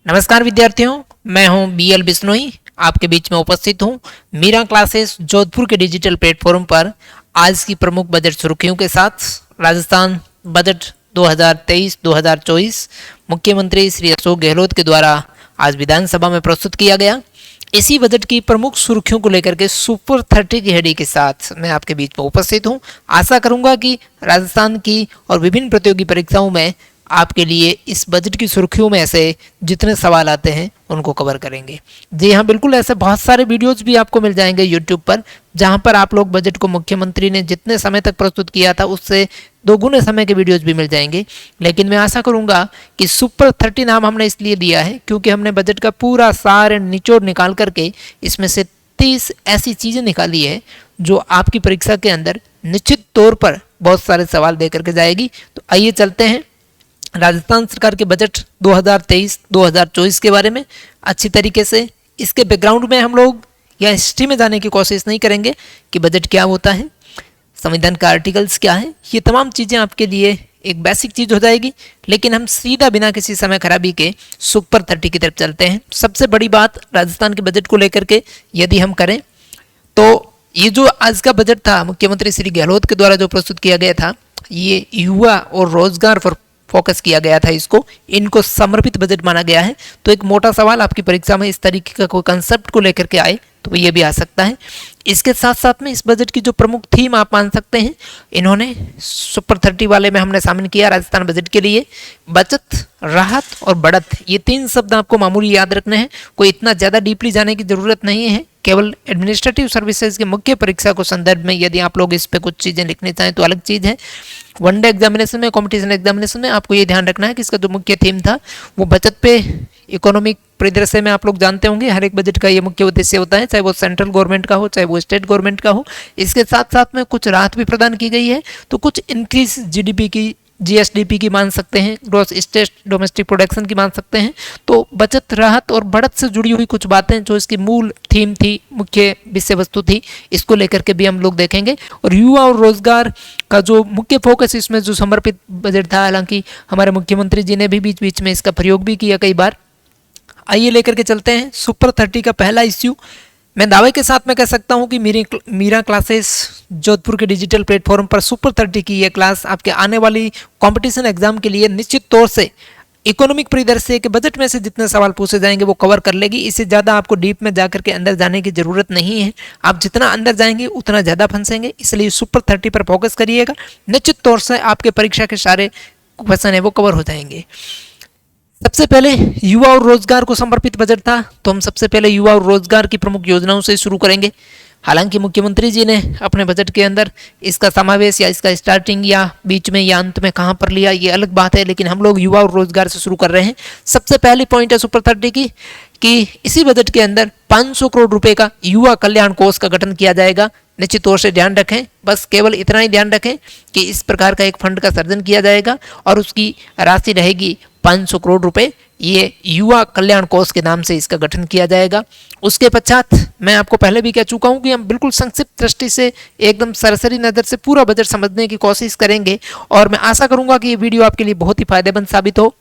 नमस्कार विद्यार्थियों, मैं हूं बीएल बिश्नोई, आपके बीच में उपस्थित हूं मीरा क्लासेस जोधपुर के डिजिटल प्लेटफॉर्म पर आज की प्रमुख बजट सुर्खियों के साथ। राजस्थान बजट 2023-2024 मुख्यमंत्री श्री अशोक गहलोत के द्वारा आज विधानसभा में प्रस्तुत किया गया। इसी बजट की प्रमुख सुर्खियों को लेकर के सुपर 30 की हेडी के साथ मैं आपके बीच में उपस्थित हूं। आशा करूंगा कि राजस्थान की और विभिन्न प्रतियोगी परीक्षाओं में आपके लिए इस बजट की सुर्खियों में से जितने सवाल आते हैं उनको कवर करेंगे। जी हाँ, बिल्कुल ऐसे बहुत सारे वीडियोस भी आपको मिल जाएंगे यूट्यूब पर, जहां पर आप लोग बजट को मुख्यमंत्री ने जितने समय तक प्रस्तुत किया था उससे दोगुने समय के वीडियोस भी मिल जाएंगे। लेकिन मैं आशा करूंगा कि सुपर 30 नाम हमने इसलिए दिया है क्योंकि हमने बजट का पूरा सार निचोड़ निकाल करके इसमें से 30 ऐसी चीज़ें निकाली है जो आपकी परीक्षा के अंदर निश्चित तौर पर बहुत सारे सवाल दे करके जाएगी। तो आइए चलते हैं राजस्थान सरकार के बजट 2023-2024 के बारे में अच्छी तरीके से। इसके बैकग्राउंड में हम लोग या हिस्ट्री में जाने की कोशिश नहीं करेंगे कि बजट क्या होता है, संविधान का आर्टिकल्स क्या है, ये तमाम चीज़ें आपके लिए एक बेसिक चीज़ हो जाएगी। लेकिन हम सीधा बिना किसी समय खराबी के सुपर 30 की तरफ चलते हैं। सबसे बड़ी बात राजस्थान के बजट को लेकर के यदि हम करें तो ये जो आज का बजट था मुख्यमंत्री श्री गहलोत के द्वारा जो प्रस्तुत किया गया था, ये युवा और रोजगार पर फोकस किया गया था। इनको समर्पित बजट माना गया है। तो एक मोटा सवाल आपकी परीक्षा में इस तरीके का कोई कंसेप्ट को लेकर के आए तो ये भी आ सकता है। इसके साथ साथ में इस बजट की जो प्रमुख थीम आप मान सकते हैं, इन्होंने सुपर 30 वाले में हमने शामिल किया राजस्थान बजट के लिए बचत, राहत और बढ़त। ये 3 शब्द आपको मामूली याद रखने हैं, कोई इतना ज़्यादा डीपली जाने की ज़रूरत नहीं है। केवल एडमिनिस्ट्रेटिव सर्विसेज के मुख्य परीक्षा को संदर्भ में यदि आप लोग इस पे कुछ चीज़ें लिखनी चाहें तो अलग चीज़ है। वनडे एग्जामिनेशन में, कॉम्पिटिशन एग्जामिनेशन में आपको ये ध्यान रखना है कि इसका जो मुख्य थीम था वो बचत पे। इकोनॉमिक परिदृश्य में आप लोग जानते होंगे हर एक बजट का ये मुख्य उद्देश्य होता है, चाहे वो सेंट्रल गवर्नमेंट का हो चाहे वो स्टेट गवर्नमेंट का हो। इसके साथ साथ में कुछ राहत भी प्रदान की गई है, तो कुछ इंक्रीज जीडीपी की, जीएसडीपी की मान सकते हैं, ग्रॉस स्टेट डोमेस्टिक प्रोडक्शन की मान सकते हैं। तो बचत, राहत और बढ़त से जुड़ी हुई कुछ बातें जो इसकी मूल थीम थी, मुख्य विषय वस्तु थी, इसको लेकर के भी हम लोग देखेंगे। और युवा और रोजगार का जो मुख्य फोकस इसमें जो समर्पित बजट था, हालांकि हमारे मुख्यमंत्री जी ने भी बीच बीच में इसका प्रयोग भी किया कई बार। आइए लेकर के चलते हैं सुपर 30 का पहला इश्यू। मैं दावे के साथ में कह सकता हूं कि मीरा क्लासेस जोधपुर के डिजिटल प्लेटफॉर्म पर सुपर 30 की यह क्लास आपके आने वाली कंपटीशन एग्जाम के लिए निश्चित तौर से इकोनॉमिक परिदृश्य के बजट में से जितने सवाल पूछे जाएंगे वो कवर कर लेगी। इससे ज़्यादा आपको डीप में जाकर के अंदर जाने की ज़रूरत नहीं है। आप जितना अंदर जाएंगे उतना ज़्यादा फंसेंगे, इसलिए सुपर 30 पर फोकस करिएगा। निश्चित तौर से आपके परीक्षा के सारे क्वेश्चन है वो कवर हो जाएंगे। सबसे पहले युवा और रोजगार को समर्पित बजट था, तो हम सबसे पहले युवा और रोजगार की प्रमुख योजनाओं से शुरू करेंगे। हालांकि मुख्यमंत्री जी ने अपने बजट के अंदर इसका समावेश या इसका स्टार्टिंग या बीच में या अंत में कहां पर लिया ये अलग बात है, लेकिन हम लोग युवा और रोजगार से शुरू कर रहे हैं। सबसे पहली पॉइंट है सुपर 30 की कि इसी बजट के अंदर 500 करोड़ रुपए का युवा कल्याण कोष का गठन किया जाएगा। निश्चित तौर से ध्यान रखें, बस केवल इतना ही ध्यान रखें कि इस प्रकार का एक फंड का सृजन किया जाएगा और उसकी राशि रहेगी 500 करोड़ रुपए। ये युवा कल्याण कोष के नाम से इसका गठन किया जाएगा। उसके पश्चात मैं आपको पहले भी कह चुका हूं कि हम बिल्कुल संक्षिप्त दृष्टि से एकदम सरसरी नज़र से पूरा बजट समझने की कोशिश करेंगे और मैं आशा करूंगा कि ये वीडियो आपके लिए बहुत ही फायदेमंद साबित हो।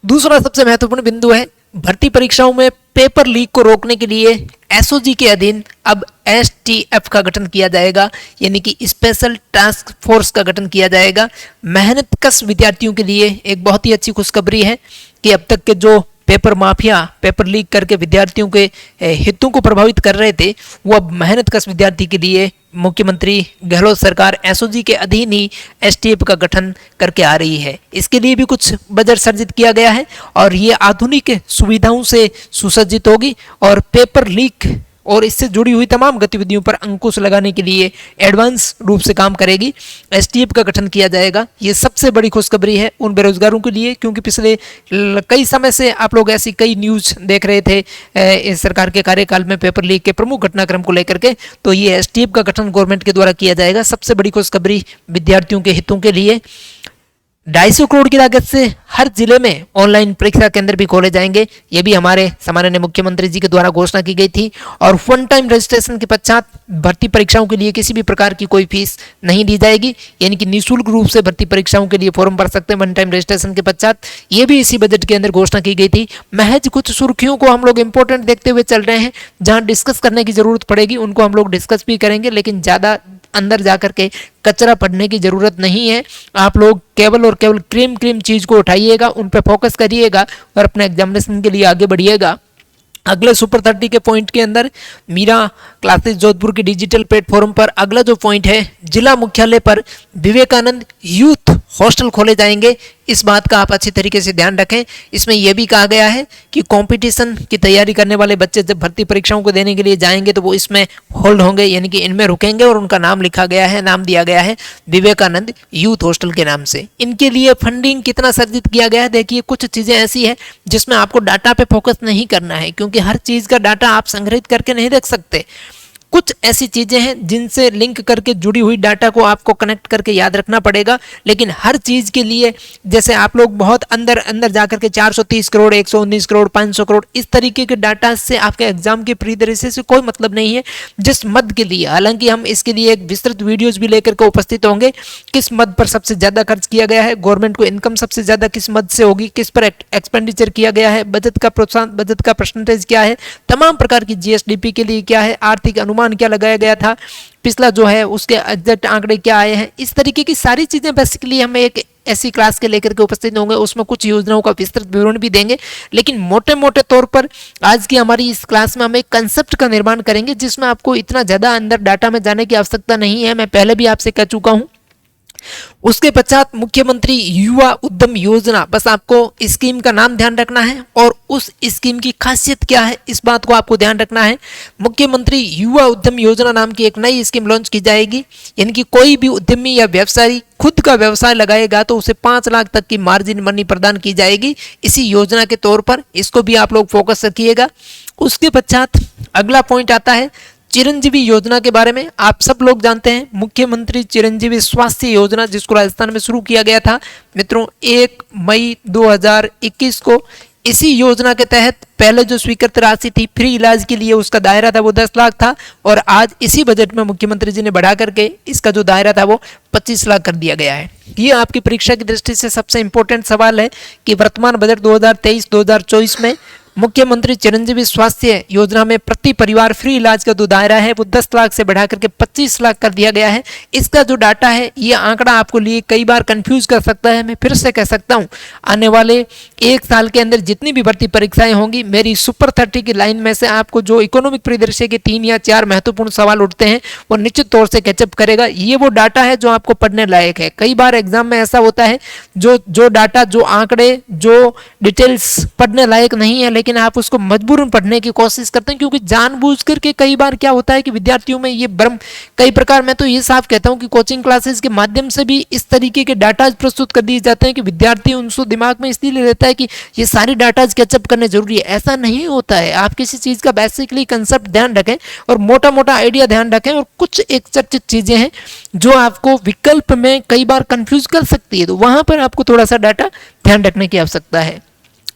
दूसरा सबसे महत्वपूर्ण बिंदु है भर्ती परीक्षाओं में पेपर लीक को रोकने के लिए एसओजी के अधीन अब एसटीएफ का गठन किया जाएगा, यानी कि स्पेशल टास्क फोर्स का गठन किया जाएगा। मेहनतकश विद्यार्थियों के लिए एक बहुत ही अच्छी खुशखबरी है कि अब तक के जो पेपर माफिया पेपर लीक करके विद्यार्थियों के हितों को प्रभावित कर रहे थे, वो अब मेहनतकश विद्यार्थी के लिए मुख्यमंत्री गहलोत सरकार एसओजी के अधीन ही एसटीएफ का गठन करके आ रही है। इसके लिए भी कुछ बजट सर्जित किया गया है और ये आधुनिक सुविधाओं से सुसज्जित होगी और पेपर लीक और इससे जुड़ी हुई तमाम गतिविधियों पर अंकुश लगाने के लिए एडवांस रूप से काम करेगी। एसटीएफ का गठन किया जाएगा। ये सबसे बड़ी खुशखबरी है उन बेरोजगारों के लिए, क्योंकि पिछले कई समय से आप लोग ऐसी कई न्यूज़ देख रहे थे इस सरकार के कार्यकाल में पेपर लीक के प्रमुख घटनाक्रम को लेकर के। तो ये एसटीएफ का गठन गवर्नमेंट के द्वारा किया जाएगा। सबसे बड़ी खुशखबरी विद्यार्थियों के हितों के लिए। 250 करोड़ की लागत से हर जिले में ऑनलाइन परीक्षा केंद्र भी खोले जाएंगे। ये भी हमारे सम्माननीय मुख्यमंत्री जी के द्वारा घोषणा की गई थी। और वन टाइम रजिस्ट्रेशन के पश्चात भर्ती परीक्षाओं के लिए किसी भी प्रकार की कोई फीस नहीं दी जाएगी, यानी कि निःशुल्क रूप से भर्ती परीक्षाओं के लिए फॉर्म भर सकते हैं वन टाइम रजिस्ट्रेशन के पश्चात। ये भी इसी बजट के अंदर घोषणा की गई थी। महज कुछ सुर्खियों को हम लोग इंपॉर्टेंट देखते हुए चल रहे हैं, जहां डिस्कस करने की जरूरत पड़ेगी उनको हम लोग डिस्कस भी करेंगे, लेकिन ज़्यादा अंदर जाकर के कचरा पढ़ने की जरूरत नहीं है। आप लोग केवल और केवल क्रीम चीज को उठाइएगा, उन पे फोकस करिएगा और अपने एग्जामिनेशन के लिए आगे बढ़िएगा। अगले सुपर 30 के पॉइंट के अंदर मीरा क्लासेस जोधपुर के डिजिटल प्लेटफॉर्म पर अगला जो पॉइंट है, जिला मुख्यालय पर विवेकानंद यूथ हॉस्टल खोले जाएंगे। इस बात का आप अच्छी तरीके से ध्यान रखें। इसमें यह भी कहा गया है कि कंपटीशन की तैयारी करने वाले बच्चे जब भर्ती परीक्षाओं को देने के लिए जाएंगे तो वो इसमें होल्ड होंगे, यानी कि इनमें रुकेंगे और उनका नाम लिखा गया है, नाम दिया गया है विवेकानंद यूथ हॉस्टल के नाम से। इनके लिए फंडिंग कितना सर्जित किया गया है, देखिए कुछ चीज़ें ऐसी है जिसमें आपको डाटा पे फोकस नहीं करना है, क्योंकि हर चीज़ का डाटा आप संग्रहित करके नहीं रख सकते। कुछ ऐसी चीजें हैं जिनसे लिंक करके जुड़ी हुई डाटा को आपको कनेक्ट करके याद रखना पड़ेगा, लेकिन हर चीज के लिए जैसे आप लोग बहुत अंदर अंदर जाकर के 430 करोड़ 119 करोड़ 500 करोड़ इस तरीके के डाटा से आपके एग्जाम के परिदृश्य से कोई मतलब नहीं है। जिस मद के लिए, हालांकि हम इसके लिए एक विस्तृत वीडियोज भी लेकर के उपस्थित होंगे, किस मद पर सबसे ज्यादा खर्च किया गया है, गवर्नमेंट को इनकम सबसे ज्यादा किस मद से होगी, किस पर एक्सपेंडिचर किया गया है, बजट का प्रोत्साहन, बजट का परसेंटेज क्या है, तमाम प्रकार की जीएसडीपी के लिए क्या है, आर्थिक अनुमान क्या लगाया गया था, पिछला जो है उसके एग्जैक्ट आंकड़े क्या आए हैं, इस तरीके की सारी चीजें बेसिकली हम एक ऐसी क्लास के लेकर के उपस्थित होंगे। उसमें कुछ योजनाओं का विस्तृत विवरण भी देंगे, लेकिन मोटे मोटे तौर पर आज की हमारी इस क्लास में हम एक कंसेप्ट का निर्माण करेंगे जिसमें आपको इतना ज्यादा अंदर डाटा में जाने की आवश्यकता नहीं है। मैं पहले भी आपसे कह चुका हूं। उसके पश्चात मुख्यमंत्री युवा उद्यम योजना, बस आपको स्कीम का नाम ध्यान रखना है और उस स्कीम की खासियत क्या है इस बात को आपको ध्यान रखना है। मुख्यमंत्री युवा उद्यम योजना नाम की एक नई स्कीम लॉन्च की जाएगी, यानी कि कोई भी उद्यमी या व्यवसायी खुद का व्यवसाय लगाएगा तो उसे 5 लाख तक की मार्जिन मनी प्रदान की जाएगी इसी योजना के तौर पर। इसको भी आप लोग फोकस रखिएगा। उसके पश्चात अगला पॉइंट आता है चिरंजीवी योजना के बारे में। आप सब लोग जानते हैं मुख्यमंत्री चिरंजीवी स्वास्थ्य योजना, जिसको राजस्थान में शुरू किया गया था मित्रों 1 मई 2021 को। इसी योजना के तहत पहले जो स्वीकृत राशि थी फ्री इलाज के लिए, उसका दायरा था वो 10 लाख था, और आज इसी बजट में मुख्यमंत्री जी ने बढ़ा करके इसका जो दायरा था वो 25 लाख कर दिया गया है। ये आपकी परीक्षा की दृष्टि से सबसे इंपॉर्टेंट सवाल है कि वर्तमान बजट 2023-2024 में मुख्यमंत्री चिरंजीवी स्वास्थ्य योजना में प्रति परिवार फ्री इलाज का जो दायरा है वो 10 लाख से बढ़ा करके 25 लाख कर दिया गया है। इसका जो डाटा है ये आंकड़ा आपको लिए कई बार कंफ्यूज कर सकता है। मैं फिर से कह सकता हूं, आने वाले 1 साल के अंदर जितनी भी भर्ती परीक्षाएं होंगी, मेरी सुपर 30 की लाइन में से आपको जो इकोनॉमिक परिदृश्य के 3 या 4 महत्वपूर्ण सवाल उठते हैं वो निश्चित तौर से कैचअप करेगा। ये वो डाटा है जो आपको पढ़ने लायक है। कई बार एग्जाम में ऐसा होता है जो डाटा, जो आंकड़े, जो डिटेल्स पढ़ने लायक नहीं है, लेकिन आप उसको मजबूरन पढ़ने की कोशिश करते हैं, क्योंकि जानबूझ करके कई बार क्या होता है कि विद्यार्थियों में ये भ्रम, कई प्रकार, मैं तो ये साफ कहता हूं कि कोचिंग क्लासेस के माध्यम से भी इस तरीके के डाटा प्रस्तुत कर दिए जाते हैं कि विद्यार्थी उनको दिमाग में इसलिए रहता है कि ये सारी डाटा कैचअप करने जरूरी है। ऐसा नहीं होता है। आप किसी चीज का बेसिकली कंसेप्ट ध्यान रखें और मोटा मोटा आइडिया ध्यान रखें, और कुछ एक चर्चित चीजें हैं जो आपको विकल्प में कई बार कंफ्यूज कर सकती है, तो वहां पर आपको थोड़ा सा डाटा ध्यान रखने की आवश्यकता है।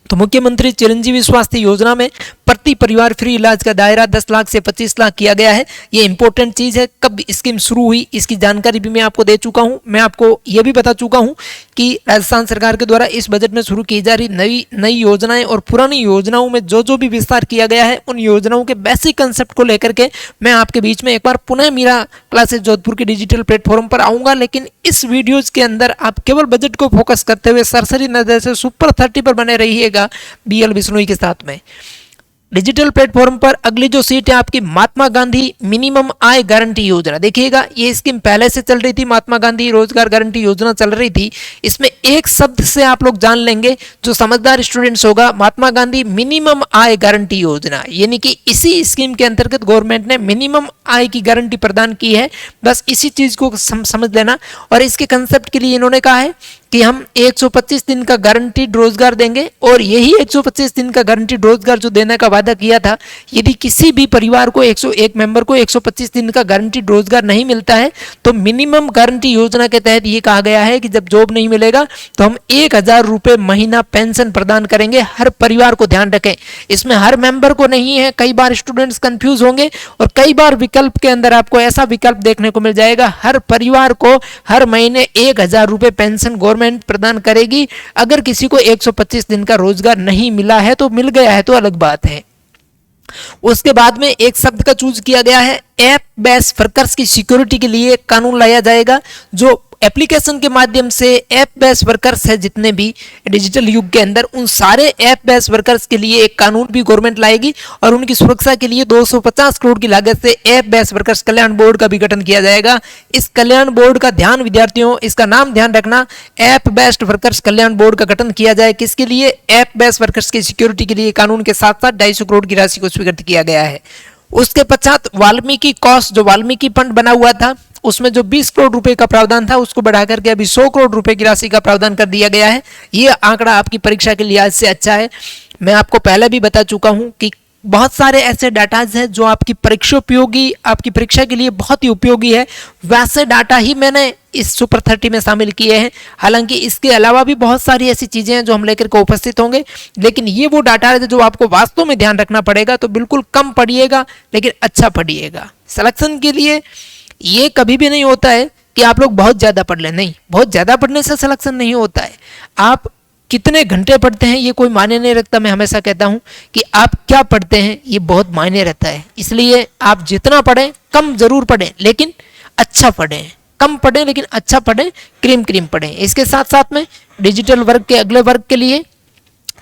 तो मुख्यमंत्री चिरंजीवी स्वास्थ्य योजना में प्रति परिवार फ्री इलाज का दायरा 10 लाख से 25 लाख किया गया है। ये इंपॉर्टेंट चीज है। कब स्कीम शुरू हुई इसकी जानकारी भी मैं आपको दे चुका हूं। मैं आपको यह भी बता चुका हूं कि राजस्थान सरकार के द्वारा इस बजट में शुरू की जा रही नई योजनाएं और पुरानी योजनाओं में जो भी विस्तार किया गया है, उन योजनाओं के बेसिक कंसेप्ट को लेकर के मैं आपके बीच में एक बार पुनः मीरा क्लासेस जोधपुर के डिजिटल प्लेटफॉर्म पर आऊंगा। लेकिन इस वीडियोज के अंदर आप केवल बजट को फोकस करते हुए सरसरी नजर से सुपर 30 पर बने रहिएगा बीएल बिश्नोई के साथ में। डिजिटल प्लेटफॉर्म पर अगली जो सीट है आपकी महात्मा गांधी मिनिमम आय गारंटी योजना। देखिएगा ये स्कीम पहले से चल रही थी, महात्मा गांधी रोजगार गारंटी योजना चल रही थी। इसमें एक शब्द से आप लोग जान लेंगे, जो समझदार स्टूडेंट्स होगा, महात्मा गांधी मिनिमम आय गारंटी योजना, यानी कि इसी स्कीम के अंतर्गत गवर्नमेंट ने मिनिमम आय की गारंटी प्रदान की है। बस इसी चीज को समझ लेना। और इसके कंसेप्ट के लिए इन्होंने कहा है कि हम 125 दिन का गारंटीड रोजगार देंगे, और यही 125 दिन का गारंटीड रोजगार जो देने का वादा किया था, यदि किसी भी परिवार को 101 मेंबर को 125 दिन का गारंटीड रोजगार नहीं मिलता है तो मिनिमम गारंटी योजना के तहत ये कहा गया है कि जब जॉब नहीं मिलेगा तो हम 1000 रुपये महीना पेंशन प्रदान करेंगे हर परिवार को। ध्यान रखें, इसमें हर मेंबर को नहीं है। कई बार स्टूडेंट्स कंफ्यूज होंगे और कई बार विकल्प के अंदर आपको ऐसा विकल्प देखने को मिल जाएगा, हर परिवार को हर महीने 1000 रुपये पेंशन गवर्नमेंट प्रदान करेगी। अगर किसी को 125 दिन का रोजगार नहीं मिला है तो मिल गया है तो अलग बात है। उसके बाद में एक शब्द का चूज किया गया है, ऐप बेस्ड वर्कर्स की सिक्योरिटी के लिए कानून लाया जाएगा। जो एप्लीकेशन के माध्यम से ऐप बेस्ड वर्कर्स है जितने भी डिजिटल युग के अंदर, उन सारे ऐप बेस्ड वर्कर्स के लिए एक कानून भी गवर्नमेंट लाएगी और उनकी सुरक्षा के लिए 250 करोड़ की लागत से ऐप बेस्ड वर्कर्स कल्याण बोर्ड का भी गठन किया जाएगा। इस कल्याण बोर्ड का ध्यान विद्यार्थियों, इसका नाम ध्यान रखना, ऐप बेस्ड वर्कर्स कल्याण बोर्ड का गठन किया जाए। किसके लिए? ऐप बेस्ड वर्कर्स की सिक्योरिटी के लिए कानून के साथ साथ 250 करोड़ की राशि को स्वीकृत किया गया है। उसके पश्चात वाल्मीकि कोष, जो वाल्मीकि फंड बना हुआ था, उसमें जो 20 करोड़ रुपए का प्रावधान था उसको बढ़ा करके अभी 100 करोड़ रुपए की राशि का प्रावधान कर दिया गया है। ये आंकड़ा आपकी परीक्षा के लिहाज से अच्छा है। मैं आपको पहले भी बता चुका हूं कि बहुत सारे ऐसे डाटाज हैं जो आपकी परीक्षा उपयोगी, आपकी परीक्षा के लिए बहुत ही उपयोगी है, वैसे डाटा ही मैंने इस सुपर 30 में शामिल किए हैं। हालांकि इसके अलावा भी बहुत सारी ऐसी चीजें हैं जो हम लेकर के उपस्थित होंगे, लेकिन ये वो डाटा है जो आपको वास्तव में ध्यान रखना पड़ेगा। तो बिल्कुल कम पढ़िएगा लेकिन अच्छा पढ़िएगा। सिलेक्शन के लिए ये कभी भी नहीं होता है कि आप लोग बहुत ज्यादा पढ़ लें, नहीं, बहुत ज्यादा पढ़ने से सिलेक्शन नहीं होता है। आप कितने घंटे पढ़ते हैं ये कोई मायने नहीं रखता। मैं हमेशा कहता हूं कि आप क्या पढ़ते हैं ये बहुत मायने रहता है। इसलिए आप जितना पढ़ें, कम जरूर पढ़ें लेकिन अच्छा पढ़ें, कम पढ़ें लेकिन अच्छा पढ़ें, क्रीम क्रीम पढ़ें। इसके साथ साथ में डिजिटल वर्ग के अगले वर्ग के लिए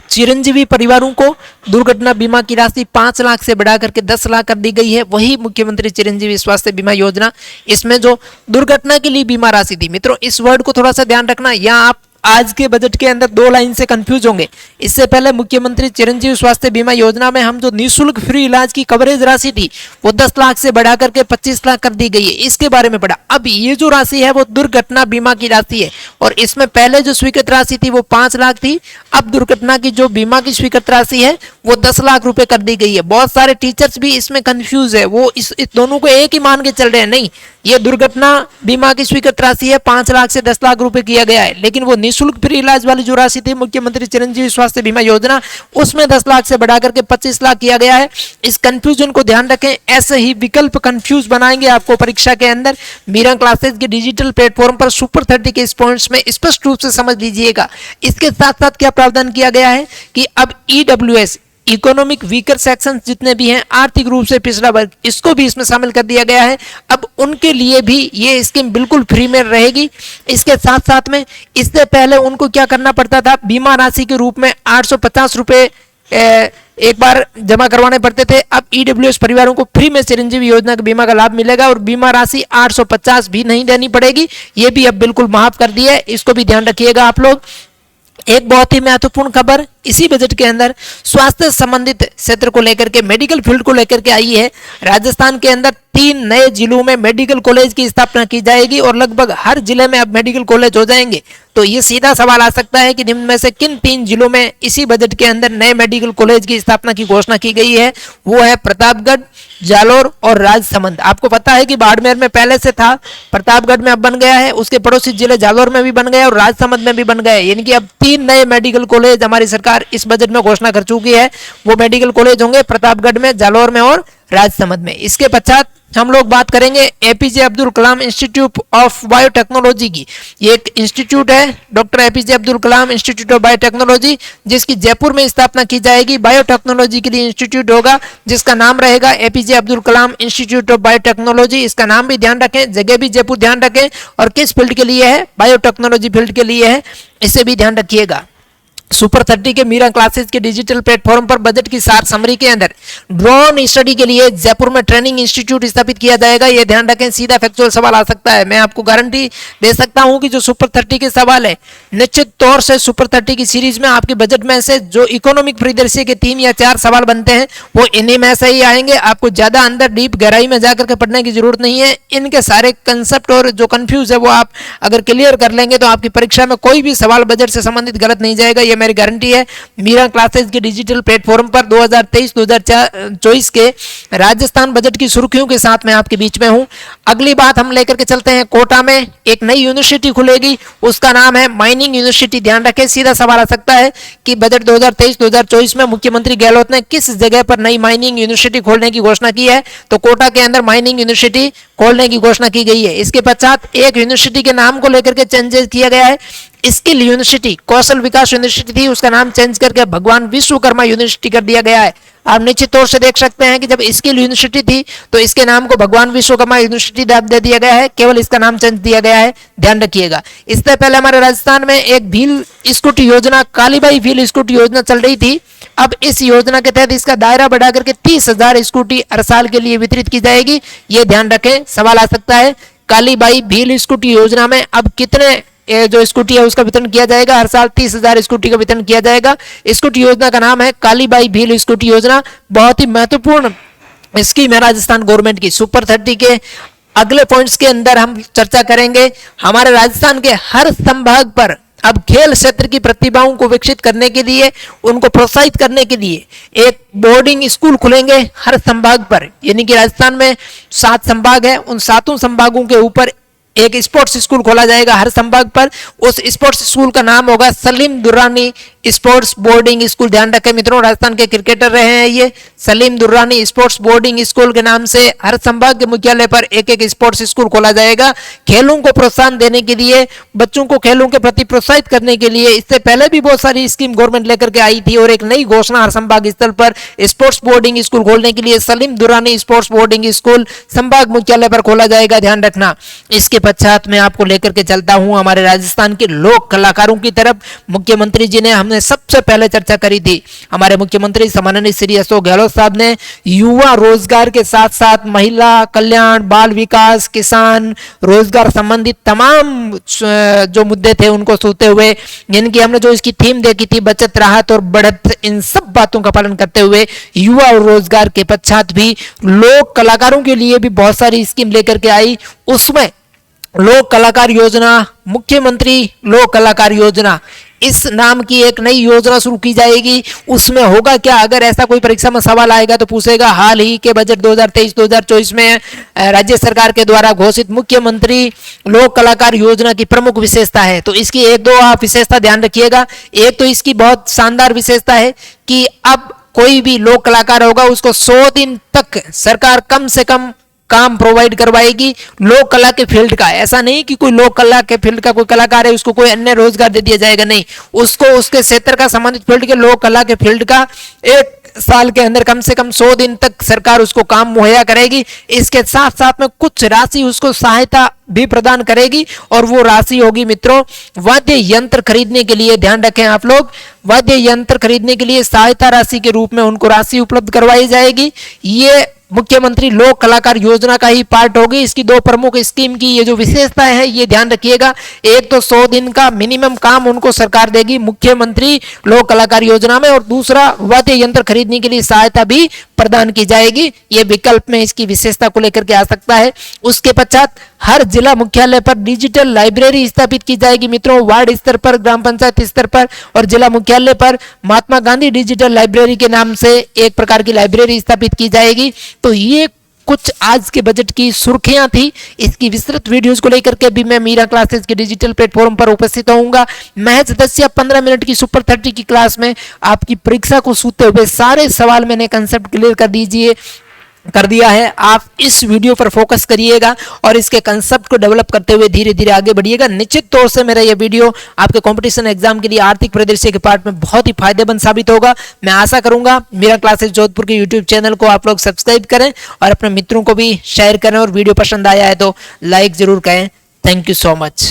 चिरंजीवी परिवारों को दुर्घटना बीमा की राशि 5 लाख से बढ़ा करके 10 लाख कर दी गई है। वही मुख्यमंत्री चिरंजीवी स्वास्थ्य बीमा योजना, इसमें जो दुर्घटना के लिए बीमा राशि थी, मित्रों इस वर्ड को थोड़ा सा ध्यान रखना। यहाँ आप आज के बजट के अंदर 2 लाइन से कंफ्यूज होंगे। इससे पहले मुख्यमंत्री चिरंजीवी स्वास्थ्य बीमा योजना में हम जो निःशुल्क फ्री इलाज की कवरेज राशि थी वो 10 लाख से बढ़ा करके 25 लाख कर दी गई है, इसके बारे में पढ़ा। अब ये जो राशि है वो दुर्घटना बीमा की राशि है और इसमें पहले जो स्वीकृत राशि थी वो 5 लाख थी। अब दुर्घटना की जो बीमा की स्वीकृत राशि है वो 10 लाख रुपए कर दी गई है। बहुत सारे टीचर्स भी इसमें कंफ्यूज है, वो इस दोनों को एक ही मान के चल रहे हैं। नहीं, ये दुर्घटना बीमा की स्वीकृत राशि है 5 लाख से 10 लाख रुपए किया गया है, लेकिन वो निःशुल्क फ्री इलाज वाली जो राशि थी मुख्यमंत्री चिरंजीवी स्वास्थ्य बीमा योजना, उसमें 10 लाख से बढ़ा करके 25 लाख किया गया है। इस कंफ्यूजन को ध्यान रखें, ऐसे ही विकल्प कंफ्यूज बनाएंगे आपको परीक्षा के अंदर। मीरा क्लासेस के डिजिटल प्लेटफॉर्म पर सुपर 30 के इस पॉइंट्स में स्पष्ट रूप से समझ लीजिएगा। इसके साथ साथ क्या प्रावधान किया गया है कि अब ईडब्ल्यूएस, इकोनॉमिक वीकर सेक्शन जितने भी हैं, आर्थिक रूप से पिछड़ा वर्ग, इसको भी इसमें शामिल कर दिया गया है। अब उनके लिए भी ये स्कीम बिल्कुल फ्री में रहेगी। इसके साथ साथ में इससे पहले उनको क्या करना पड़ता था, बीमा राशि के रूप में 850 रुपए एक बार जमा करवाने पड़ते थे। अब ईडब्ल्यूएस परिवारों को फ्री में चिरंजीवी योजना के बीमा का लाभ मिलेगा और बीमा राशि 850 भी नहीं देनी पड़ेगी। ये भी अब बिल्कुल माफ कर दिया है, इसको भी ध्यान रखिएगा आप लोग। एक बहुत ही महत्वपूर्ण खबर इसी बजट के अंदर स्वास्थ्य संबंधित क्षेत्र को लेकर के, मेडिकल फील्ड को लेकर के आई है। राजस्थान के अंदर 3 नए जिलों में मेडिकल कॉलेज की स्थापना की जाएगी और लगभग हर जिले में अब मेडिकल कॉलेज हो जाएंगे। तो ये सीधा सवाल आ सकता है कि निम्न में से किन 3 जिलों में इसी बजट के अंदर नए मेडिकल कॉलेज की स्थापना की घोषणा की गई है। वो है प्रतापगढ़, जालोर और राजसमंद। आपको पता है कि बाड़मेर में पहले से था, प्रतापगढ़ में अब बन गया है, उसके पड़ोसी जिले जालोर में भी बन गया और राजसमंद में भी बन गया है। यानी कि अब 3 नए मेडिकल कॉलेज हमारी सरकार इस बजट में घोषणा कर चुकी है। वो मेडिकल कॉलेज होंगे प्रतापगढ़ में, जालोर में और राजसमंद में। इसके पश्चात हम लोग बात करेंगे APJ Abdul Kalam institute of biotechnology की। ये एक इंस्टीट्यूट है, doctor APJ Abdul Kalam institute of biotechnology, जिसकी जयपुर में स्थापना की जाएगी। बायोटेक्नोलॉजी के लिए इंस्टीट्यूट होगा जिसका नाम रहेगा APJ Abdul Kalam institute of biotechnology. इसका नाम भी ध्यान रखें, जगह भी जयपुर ध्यान रखें, और किस फील्ड के लिए है, बायोटेक्नोलॉजी फील्ड के लिए है, इसे भी ध्यान रखिएगा। सुपर 30 के मीरा क्लासेस के डिजिटल प्लेटफॉर्म पर बजट की सार समरी के अंदर ड्रोन स्टडी के लिए जयपुर में ट्रेनिंग इंस्टीट्यूट स्थापित किया जाएगा। यह ध्यान रखें, सीधा फैक्चुअल सवाल आ सकता है। मैं आपको गारंटी दे सकता हूं कि जो सुपर 30 के सवाल है निश्चित तौर से सुपर 30 की सीरीज में आपके बजट में से जो इकोनॉमिक परिदृश्य के 3 या 4 सवाल बनते हैं वो इन्हीं में से ही आएंगे। आपको ज्यादा अंदर डीप गहराई में जाकर के पढ़ने की जरूरत नहीं है। इनके सारे कंसेप्ट और जो कंफ्यूज है वो आप अगर क्लियर कर लेंगे तो आपकी परीक्षा में कोई भी सवाल बजट से संबंधित गलत नहीं जाएगा, ये मेरी गारंटी है। मीरा क्लासेस के डिजिटल प्लेटफॉर्म पर 2023-2024 के राजस्थान बजट की सुर्खियों के साथ मैं आपके बीच में हूं। अगली बात हम लेकर के चलते हैं, कोटा में एक नई यूनिवर्सिटी खुलेगी, उसका नाम है माइनिंग यूनिवर्सिटी। ध्यान रखें, सीधा सवाल आ सकता है कि बजट 2023-2024 में मुख्यमंत्री गहलोत ने किस जगह पर नई माइनिंग यूनिवर्सिटी खोलने की घोषणा की है, तो कोटा के अंदर माइनिंग यूनिवर्सिटी खोलने की घोषणा की गई है। इसके पश्चात एक यूनिवर्सिटी के नाम को लेकर के चेंजेस किया गया है। स्किल यूनिवर्सिटी, कौशल विकास यूनिवर्सिटी थी, उसका नाम चेंज करके भगवान विश्वकर्मा यूनिवर्सिटी कर दिया गया है। आप निश्चित तौर से देख सकते हैं कि जब स्किल यूनिवर्सिटी थी तो इसके नाम को भगवान विश्वकर्मा यूनिवर्सिटी दे दिया गया है, केवल इसका नाम चेंज दिया गया है, ध्यान रखिएगा। इससे पहले हमारे राजस्थान में एक भील स्कूटी योजना, कालीबाई भील स्कूटी योजना चल रही थी। अब इस योजना के तहत इसका दायरा बढ़ा करके 30,000 स्कूटी हर साल के लिए वितरित की जाएगी, ये ध्यान रखें, सवाल आ सकता है। कालीबाई भील स्कूटी योजना में अब कितने जो स्कूटी है उसका वितरण किया जाएगा, हर साल 30,000 स्कूटी का वितरण किया जाएगा। स्कूटी योजना का नाम है कालीबाई भील स्कूटी योजना। बहुत ही महत्वपूर्ण स्कीम है राजस्थान गवर्नमेंट की। सुपर 30 के अगले पॉइंट्स के अंदर हम चर्चा करेंगे हमारे राजस्थान के हर संभाग पर अब खेल क्षेत्र की प्रतिभाओं को विकसित करने के लिए, उनको प्रोत्साहित करने के लिए एक बोर्डिंग स्कूल खुलेंगे हर संभाग पर। यानी कि राजस्थान में 7 संभाग है, उन 7 संभागों के ऊपर एक स्पोर्ट्स स्कूल खोला जाएगा हर संभाग पर। उस स्पोर्ट्स स्कूल का नाम होगा Salim Durrani sports boarding school. ध्यान रखें मित्रों, राजस्थान के क्रिकेटर रहे हैं ये। Salim Durrani sports boarding school के नाम से हर संभाग के मुख्यालय पर एक एक स्पोर्ट्स स्कूल खोला जाएगा। खेलों को प्रोत्साहन देने के लिए, बच्चों को खेलों के प्रति प्रोत्साहित करने के लिए इससे पहले भी बहुत सारी स्कीम गवर्नमेंट लेकर के आई थी और एक नई घोषणा हर संभाग स्तर पर स्पोर्ट्स बोर्डिंग स्कूल खोलने के लिए Salim Durrani sports boarding school संभाग मुख्यालय पर खोला जाएगा, ध्यान रखना। इसके पश्चात मैं आपको लेकर के चलता हूं हमारे राजस्थान के लोक कलाकारों की तरफ। मुख्यमंत्री जी ने, हमने सबसे पहले चर्चा करी थी, हमारे मुख्यमंत्री सम्माननीय श्री अशोक गहलोत साहब ने युवा रोजगार के साथ साथ महिला कल्याण, बाल विकास, किसान रोजगार संबंधित तमाम जो मुद्दे थे उनको सोचते हुए, यानी कि हमने जो इसकी थीम देखी थी बचत, राहत और बढ़त, इन सब बातों का पालन करते हुए युवा और रोजगार के पश्चात भी लोक कलाकारों के लिए भी बहुत सारी स्कीम लेकर के आई। उसमें लोक कलाकार योजना, मुख्यमंत्री लोक कलाकार योजना, इस नाम की एक नई योजना शुरू की जाएगी। उसमें होगा क्या, अगर ऐसा कोई परीक्षा में सवाल आएगा तो पूछेगा हाल ही के बजट 2023-2024 में राज्य सरकार के द्वारा घोषित मुख्यमंत्री लोक कलाकार योजना की प्रमुख विशेषता है। तो इसकी 1-2 आप विशेषता ध्यान रखिएगा। एक तो इसकी बहुत शानदार विशेषता है कि अब कोई भी लोक कलाकार होगा उसको 100 दिन तक सरकार कम से कम काम प्रोवाइड करवाएगी लोक कला के फील्ड का। ऐसा नहीं कि कोई लोक कला के फील्ड का कोई कलाकार है उसको कोई अन्य रोजगार दे दिया जाएगा, नहीं, उसको उसके क्षेत्र का संबंधित फील्ड के लोक कला के फील्ड का 1 साल के अंदर कम से कम 100 दिन तक सरकार उसको काम मुहैया करेगी। इसके साथ साथ में कुछ राशि उसको सहायता भी प्रदान करेगी और वो राशि होगी मित्रों वाद्य यंत्र खरीदने के लिए। ध्यान रखें आप लोग, वाद्य यंत्र खरीदने के लिए सहायता राशि के रूप में उनको राशि उपलब्ध करवाई जाएगी। ये मुख्यमंत्री लोक कलाकार योजना का ही पार्ट होगी। इसकी 2 प्रमुख स्कीम की ये जो विशेषताएं हैं ये ध्यान रखिएगा। एक तो 100 दिन का मिनिमम काम उनको सरकार देगी मुख्यमंत्री लोक कलाकार योजना में, और दूसरा वाद्य यंत्र खरीदने के लिए सहायता भी प्रदान की जाएगी। ये विकल्प में इसकी विशेषता को लेकर के आ सकता है। उसके पश्चात हर जिला मुख्यालय पर डिजिटल लाइब्रेरी स्थापित की जाएगी मित्रों, वार्ड स्तर पर, ग्राम पंचायत स्तर पर और जिला मुख्यालय पर महात्मा गांधी डिजिटल लाइब्रेरी के नाम से एक प्रकार की लाइब्रेरी स्थापित की जाएगी। तो ये कुछ आज के बजट की सुर्खियां थी। इसकी विस्तृत वीडियोस को लेकर के भी मैं मीरा क्लासेस के डिजिटल प्लेटफॉर्म पर उपस्थित होऊंगा। महज 10 या 15 मिनट की सुपर 30 की क्लास में आपकी परीक्षा को सूते हुए सारे सवाल मैंने कंसेप्ट क्लियर कर दिया है। आप इस वीडियो पर फोकस करिएगा और इसके कंसेप्ट को डेवलप करते हुए धीरे धीरे आगे बढ़िएगा। निश्चित तौर से मेरा यह वीडियो आपके कंपटीशन एग्जाम के लिए आर्थिक परिदृश्य के पार्ट में बहुत ही फायदेमंद साबित होगा। मैं आशा करूंगा मेरा क्लासेस जोधपुर के यूट्यूब चैनल को आप लोग सब्सक्राइब करें और अपने मित्रों को भी शेयर करें, और वीडियो पसंद आया है तो लाइक जरूर करें। Thank you so much.